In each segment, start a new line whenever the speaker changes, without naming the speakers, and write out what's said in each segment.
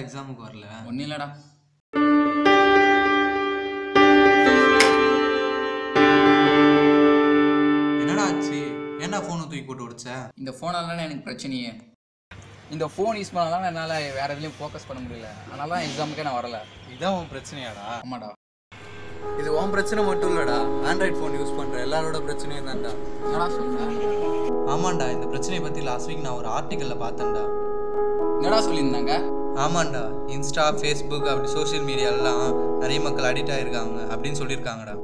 எக்ஸாமுக்கு வரல?
ஒன்றும் இல்லைடா.
என்னடா ஆச்சு? ஏன்டா ஃபோனை தூக்கி போட்டு உடைச்ச?
இந்த ஃபோனால எனக்கு பிரச்சனையே. இந்த ஃபோன் யூஸ் பண்ணாலும் என்னால் வேறு எதுலையும் ஃபோக்கஸ் பண்ண முடியல. அதனால தான் எக்ஸாமுக்கே நான் வரல.
இதான் உன் பிரச்சனையாடா?
ஆமாடா.
இது உன் பிரச்சனை மட்டும் இல்லடா, ஆண்ட்ராய்ட் ஃபோன் யூஸ் பண்ணுற எல்லாரோட பிரச்சனையும் தான்டா.
என்னடா சொல்கிறேன்?
ஆமாண்டா, இந்த பிரச்சனையை பற்றி லாஸ்ட் வீக் நான் ஒரு ஆர்டிக்கலில் பார்த்தேன்டா.
என்னடா சொல்லியிருந்தாங்க?
ஆமாண்டா, இன்ஸ்டா, ஃபேஸ்புக் அப்படி சோஷியல் மீடியாலலாம் நிறைய மக்கள் அடிக்ட் ஆகிருக்காங்க அப்படின்னு சொல்லியிருக்காங்கடா.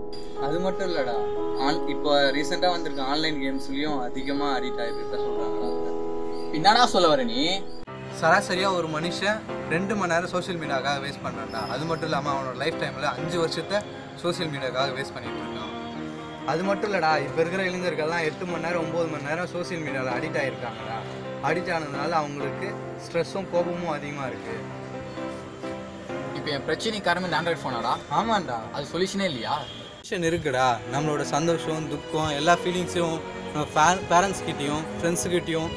அது மட்டும் இல்லைடா, இப்போ ரீசெண்டாக வந்திருக்க ஆன்லைன் கேம்ஸ்லேயும் அதிகமாக அடிக்ட் ஆகிருக்க சொல்கிறாங்கடா.
என்னடா சொல்ல வர நீ?
சராசரியாக ஒரு மனுஷன் 2 மணி நேரம் சோஷியல் மீடியாவுக்காக வேஸ்ட் பண்ணுறான்டா. அது மட்டும் இல்லாமல் அவனோட லைஃப் டைமில் 5 வருஷத்தை சோஷியல் மீடியாவுக்காக வேஸ்ட் பண்ணிட்டு இருக்கான். அது மட்டும் இல்லைடா, இப்போ இருக்கிற இளைஞர்கள்லாம் 8 மணி நேரம் 9 மணி நேரம் சோஷியல் மீடியாவில் அடிக்ட் ஆகிருக்காங்கடா. அடிக்ட் ஆனதுனால அவங்களுக்கு ஸ்ட்ரெஸ்ஸும் கோபமும் அதிகமாக இருக்குது.
இப்போ என் பிரச்சனை காரணம் இந்த ஆண்ட்ராய்ட் ஃபோனாடா?
ஆமாண்டா,
அது சொல்யூஷனே இல்லையா?
சொல்யூஷன் இருக்குடா. நம்மளோட சந்தோஷம், துக்கம், எல்லா ஃபீலிங்ஸையும் நம்ம பேரண்ட்ஸ்கிட்டையும் ஃப்ரெண்ட்ஸுக்கிட்டையும்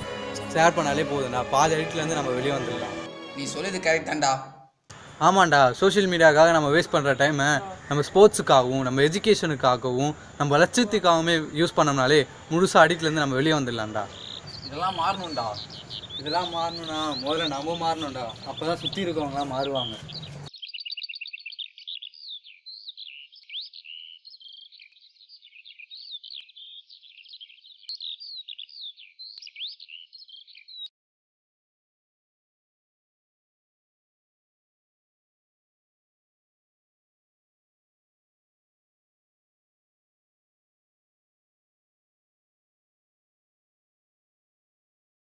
ஷேர் பண்ணாலே போதும்டா. பாதி அடிக்ட்லேருந்து நம்ம வெளியே வந்துடலாம்.
நீ சொல்லியது கரெக்ட் தான்டா.
ஆமாண்டா, சோஷியல் மீடியாவுக்காக நம்ம வேஸ்ட் பண்ணுற டைமை நம்ம ஸ்போர்ட்ஸுக்காகவும் நம்ம எஜுகேஷனுக்காகவும் நம்ம லட்சத்துக்காகவுமே யூஸ் பண்ணோம்னாலே முழுசாக அடிக்ட்லேருந்து நம்ம வெளியே வந்துடலாம்டா.
இதெல்லாம் மாறணும்டா.
இதெல்லாம் மாறணும்னா முதல்ல நம்ம மாறணும்டா. அப்போ தான் சுற்றி இருக்கவங்களாம் மாறுவாங்க.